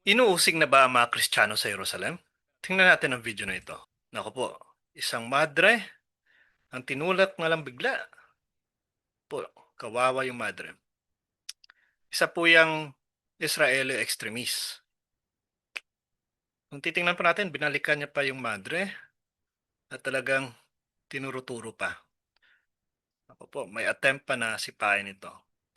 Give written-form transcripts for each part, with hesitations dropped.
Inuusig na ba ang mga Kristiyano sa Jerusalem? Tingnan natin ang video na ito. Naku po, isang madre ang tinulak na lang bigla. Po, kawawa yung madre. Isa po yung Israeli extremist. Kung titingnan po natin, binalikan niya pa yung madre at talagang tinuruturo pa. Naku po, may attempt pa na sipain ito.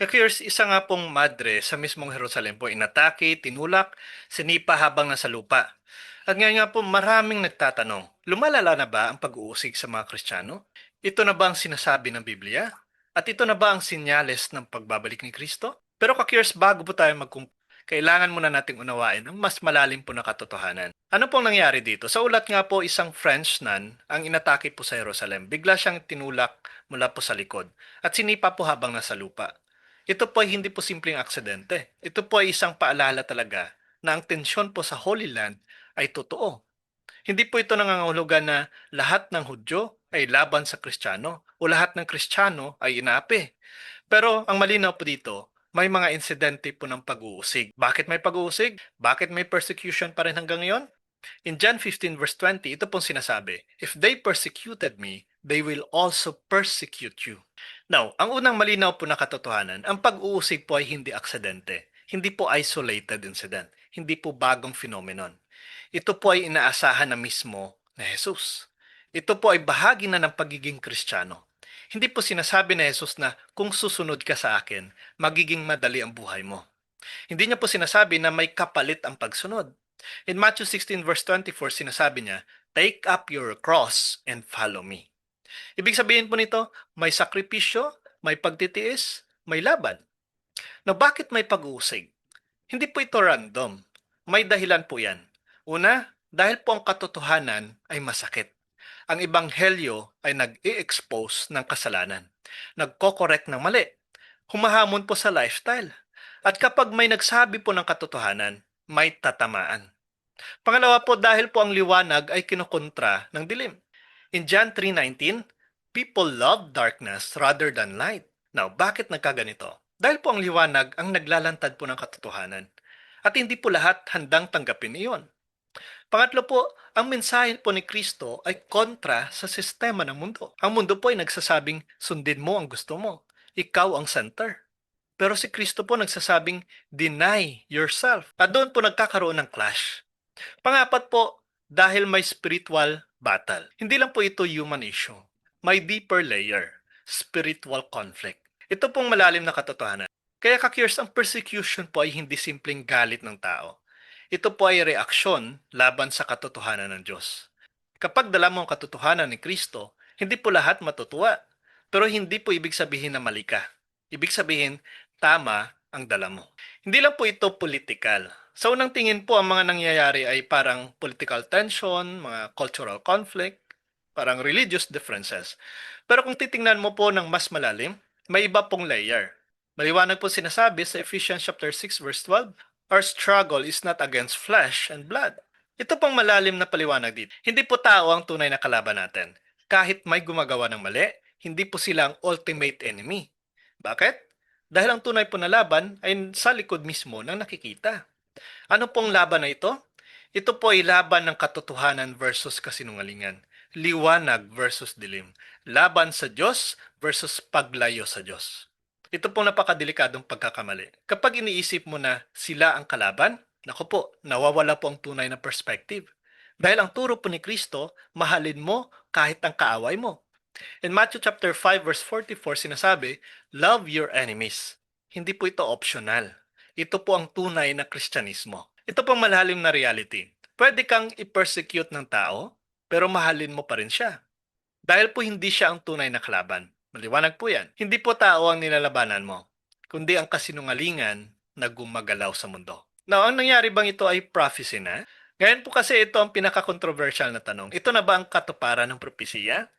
Kaya isa nga pong madre sa mismong Jerusalem po inatake, tinulak, sinipa habang nasa lupa. At ngayon nga po maraming nagtatanong, lumalala na ba ang pag-uusig sa mga Kristiyano? Ito na ba ang sinasabi ng Biblia? At ito na ba ang sinyales ng pagbabalik ni Kristo? Pero bago po tayo kailangan muna nating unawain ang mas malalim po na katotohanan. Ano pong nangyari dito? Sa ulat nga po, isang French nun ang inatake po sa Jerusalem. Bigla siyang tinulak mula po sa likod at sinipa po habang nasa lupa. Ito po ay hindi po simpleng aksidente. Ito po ay isang paalala talaga na ang tensyon po sa Holy Land ay totoo. Hindi po ito nangangahulugan na lahat ng Hudyo ay laban sa Kristiyano o lahat ng Kristiyano ay inaapi. Pero ang malinaw po dito, may mga insidente po ng pag-uusig. Bakit may pag-uusig? Bakit may persecution pa rin hanggang ngayon? In John 15 verse 20, ito pong sinasabi, "If they persecuted me, they will also persecute you." Now, ang unang malinaw po na katotohanan, ang pag-uusig po ay hindi aksidente. Hindi po isolated incident. Hindi po bagong phenomenon. Ito po ay inaasahan na mismo na Jesus. Ito po ay bahagi na ng pagiging Kristiyano. Hindi po sinasabi ni Jesus na kung susunod ka sa akin, magiging madali ang buhay mo. Hindi niya po sinasabi na may kapalit ang pagsunod. In Matthew 16 verse 24, sinasabi niya, "Take up your cross and follow me." Ibig sabihin po nito, may sakripisyo, may pagtitiis, may laban. Na bakit may pag-uusig? Hindi po ito random. May dahilan po yan. Una, dahil po ang katotohanan ay masakit. Ang ebanghelyo ay nag-i-expose ng kasalanan. Nagko-correct ng mali. Humahamon po sa lifestyle. At kapag may nagsabi po ng katotohanan, may tatamaan. Pangalawa po, dahil po ang liwanag ay kinukontra ng dilim. In John 3:19, people love darkness rather than light. Now, bakit nagkaganito? Dahil po ang liwanag ang naglalantad po ng katotohanan. At hindi po lahat handang tanggapin iyon. Pangatlo po, ang mensahe po ni Kristo ay kontra sa sistema ng mundo. Ang mundo po ay nagsasabing sundin mo ang gusto mo. Ikaw ang center. Pero si Kristo po nagsasabing deny yourself. At doon po nagkakaroon ng clash. Pangapat po, dahil may spiritual battle. Hindi lang po ito human issue. May deeper layer, spiritual conflict. Ito pong malalim na katotohanan. Kaya ang persecution po ay hindi simpleng galit ng tao. Ito po ay reaksyon laban sa katotohanan ng Diyos. Kapag dala mo ang katotohanan ni Kristo, hindi po lahat matutuwa. Pero hindi po ibig sabihin na mali ka. Ibig sabihin, tama ang dala mo. Hindi lang po ito political. Sa unang tingin po, ang mga nangyayari ay parang political tension, mga cultural conflict, parang religious differences. Pero kung titingnan mo po ng mas malalim, may iba pong layer. Maliwanag po sinasabi sa Ephesians chapter 6 verse 12, "Our struggle is not against flesh and blood." Ito pong malalim na paliwanag dito. Hindi po tao ang tunay na kalaban natin. Kahit may gumagawa ng mali, hindi po sila ang ultimate enemy. Bakit? Dahil ang tunay po na laban ay sa likod mismo ng nakikita. Ano pong laban na ito? Ito po ay laban ng katotohanan versus kasinungalingan. Liwanag versus dilim. Laban sa Diyos versus paglayo sa Diyos. Ito pong napakadelikadong pagkakamali. Kapag iniisip mo na sila ang kalaban, naku po, nawawala po ang tunay na perspective. Dahil ang turo po ni Kristo, mahalin mo kahit ang kaaway mo. In Matthew chapter 5 verse 44 sinasabi, "Love your enemies." Hindi po ito optional. Ito po ang tunay na Kristyanismo. Ito pong malalim na reality. Pwede kang i-persecute ng tao, pero mahalin mo pa rin siya. Dahil po hindi siya ang tunay na kalaban. Maliwanag po yan. Hindi po tao ang nilalabanan mo, kundi ang kasinungalingan na gumagalaw sa mundo. Now, ang nangyari bang ito ay prophecy na? Ngayon po kasi ito ang pinaka-controversial na tanong. Ito na ba ang katuparan ng propesya?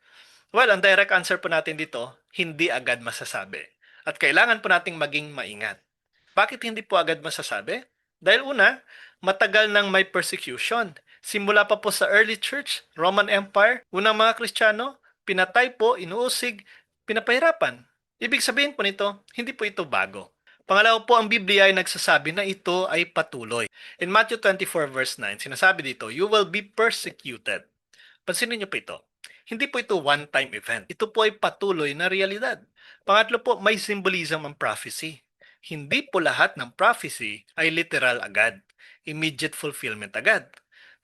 Well, ang direct answer po natin dito, hindi agad masasabi. At kailangan po nating maging maingat. Bakit hindi po agad masasabi? Dahil una, matagal nang may persecution. Simula pa po sa early church, Roman Empire, unang mga Kristiyano, pinatay po, inuusig, pinapahirapan. Ibig sabihin po nito, hindi po ito bago. Pangalawa po, ang Biblia ay nagsasabi na ito ay patuloy. In Matthew 24 verse 9, sinasabi dito, "You will be persecuted." Pansinin niyo po ito. Hindi po ito one-time event. Ito po ay patuloy na realidad. Pangatlo po, may symbolism ang prophecy. Hindi po lahat ng prophecy ay literal agad. Immediate fulfillment agad.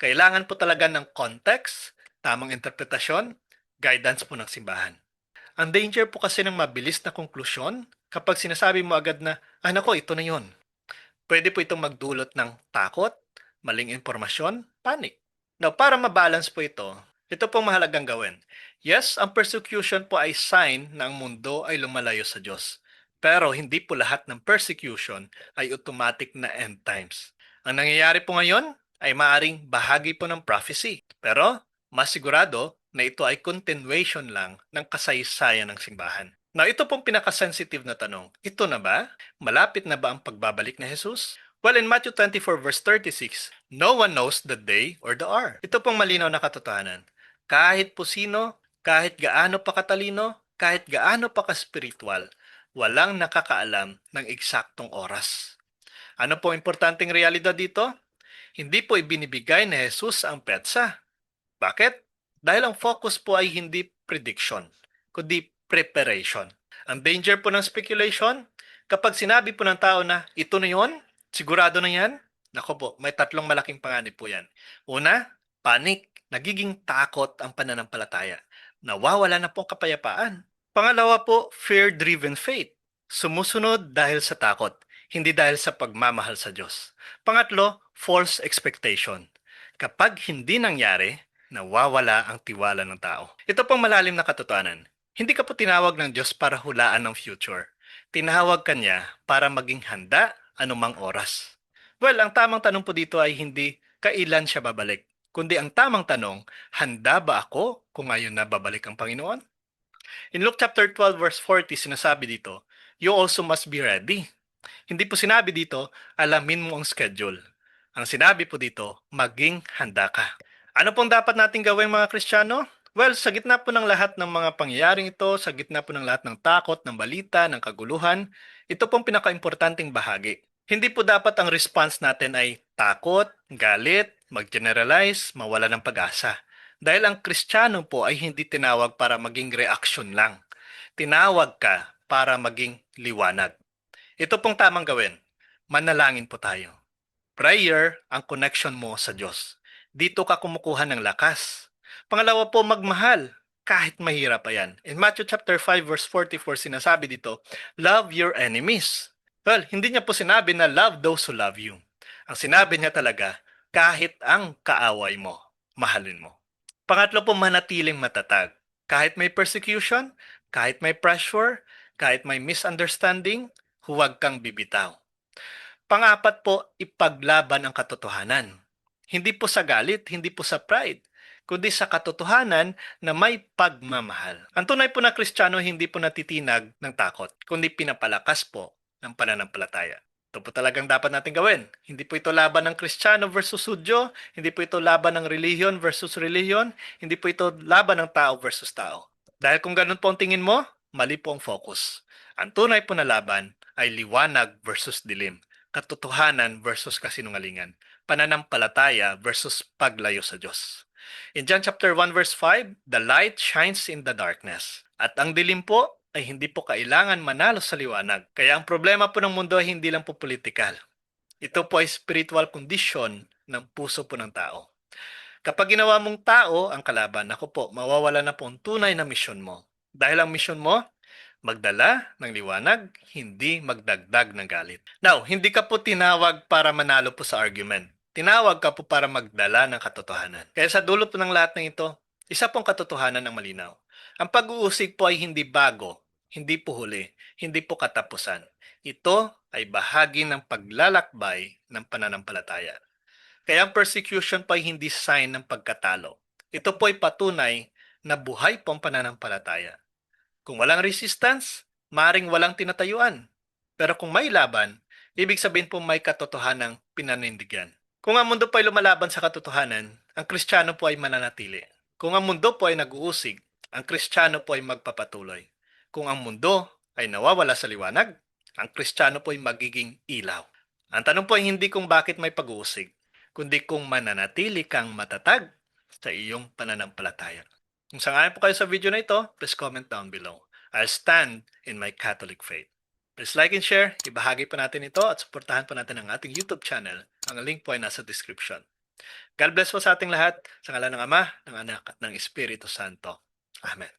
Kailangan po talaga ng context, tamang interpretasyon, guidance po ng simbahan. Ang danger po kasi ng mabilis na konklusyon kapag sinasabi mo agad na, nako, ito na yon. Pwede po itong magdulot ng takot, maling impormasyon, panic. Now, para mabalance po ito pong mahalagang gawin. Yes, ang persecution po ay sign na ang mundo ay lumalayo sa Diyos. Pero hindi po lahat ng persecution ay automatic na end times. Ang nangyayari po ngayon ay maaring bahagi po ng prophecy. Pero mas sigurado na ito ay continuation lang ng kasaysayan ng simbahan. Now, ito pong pinaka-sensitive na tanong. Ito na ba? Malapit na ba ang pagbabalik ni Jesus? Well, in Matthew 24 verse 36, no one knows the day or the hour. Ito pong malinaw na katotohanan. Kahit po sino, kahit gaano pa katalino, kahit gaano pa ka-spiritual, walang nakakaalam ng eksaktong oras. Ano po importanteng realidad dito? Hindi po ibinibigay ni Jesus ang petsa. Bakit? Dahil ang focus po ay hindi prediction, kundi preparation. Ang danger po ng speculation, kapag sinabi po ng tao na ito na yon, sigurado na yan, nako po, may tatlong malaking panganib po yan. Una, panic, nagiging takot ang pananampalataya. Nawawala na pong kapayapaan. Pangalawa po, fear-driven faith. Sumusunod dahil sa takot, hindi dahil sa pagmamahal sa Diyos. Pangatlo, false expectation. Kapag hindi nangyari, nawawala ang tiwala ng tao. Ito pong malalim na katotohanan. Hindi ka po tinawag ng Diyos para hulaan ng future. Tinawag ka niya para maging handa anumang oras. Well, ang tamang tanong po dito ay hindi kailan siya babalik, kundi ang tamang tanong, handa ba ako kung ngayon na babalik ang Panginoon? In Luke chapter 12 verse 40, sinasabi dito, you also must be ready. Hindi po sinabi dito, alamin mo ang schedule. Ang sinabi po dito, maging handa ka. Ano pong dapat nating gawin mga Kristiyano? Well, sa gitna po ng lahat ng mga pangyayaring ito, sa gitna po ng lahat ng takot, ng balita, ng kaguluhan, ito pong pinaka-importanting bahagi. Hindi po dapat ang response natin ay takot, galit, mag-generalize, mawala ng pag-asa. Dahil ang Kristiyano po ay hindi tinawag para maging reaction lang. Tinawag ka para maging liwanag. Ito pong tamang gawin. Manalangin po tayo. Prayer ang connection mo sa Diyos. Dito ka kumukuha ng lakas. Pangalawa po, magmahal kahit mahirap pa yan. In Matthew chapter 5 verse 44 sinasabi dito, love your enemies. Well, hindi niya po sinabi na love those who love you. Ang sinabi niya talaga, kahit ang kaaway mo, mahalin mo. Pangatlo po, manatiling matatag. Kahit may persecution, kahit may pressure, kahit may misunderstanding, huwag kang bibitaw. Pangapat po, ipaglaban ang katotohanan. Hindi po sa galit, hindi po sa pride, kundi sa katotohanan na may pagmamahal. Ang tunay po na Kristiyano hindi po natitinag ng takot, kundi pinapalakas po ng pananampalataya. Ito po talagang dapat natin gawin. Hindi po ito laban ng Kristiyano versus Hudyo, hindi po ito laban ng religion versus religion, hindi po ito laban ng tao versus tao. Dahil kung ganun po ang tingin mo, mali po ang focus. Ang tunay po na laban ay liwanag versus dilim, katotohanan versus kasinungalingan, pananampalataya versus paglayo sa Diyos. In John chapter 1 verse 5, the light shines in the darkness. At ang dilim po ay hindi po kailangan manalo sa liwanag. Kaya ang problema po ng mundo ay hindi lang po politikal. Ito po ay spiritual condition ng puso po ng tao. Kapag ginawa mong tao ang kalaban, ako po, mawawala na po ang tunay na misyon mo. Dahil ang misyon mo, magdala ng liwanag, hindi magdagdag ng galit. Now, hindi ka po tinawag para manalo po sa argument. Tinawag ka po para magdala ng katotohanan. Kaya sa dulo po ng lahat ng ito, isa pong katotohanan ang malinaw. Ang pag-uusig po ay hindi bago, hindi po huli, hindi po katapusan. Ito ay bahagi ng paglalakbay ng pananampalataya. Kaya ang persecution po ay hindi sign ng pagkatalo. Ito po ay patunay na buhay po ang pananampalataya. Kung walang resistance, maring walang tinatayuan. Pero kung may laban, ibig sabihin po may katotohanang pinanindigan. Kung ang mundo po ay lumalaban sa katotohanan, ang Kristiyano po ay mananatili. Kung ang mundo po ay nag-uusig, ang Kristiyano po ay magpapatuloy. Kung ang mundo ay nawawala sa liwanag, Ang Kristiyano po ay magiging ilaw. Ang tanong po ay hindi kung bakit may pag-uusig, kundi kung mananatili kang matatag sa iyong pananampalataya. Kung sangayon po kayo sa video na ito, please comment down below. I'll stand in my Catholic faith. Please like and share, ibahagi po natin ito at suportahan po natin ang ating YouTube channel. Ang link po ay nasa description. God bless po sa ating lahat, sa ngalan ng Ama, ng Anak at ng Espiritu Santo. Amen.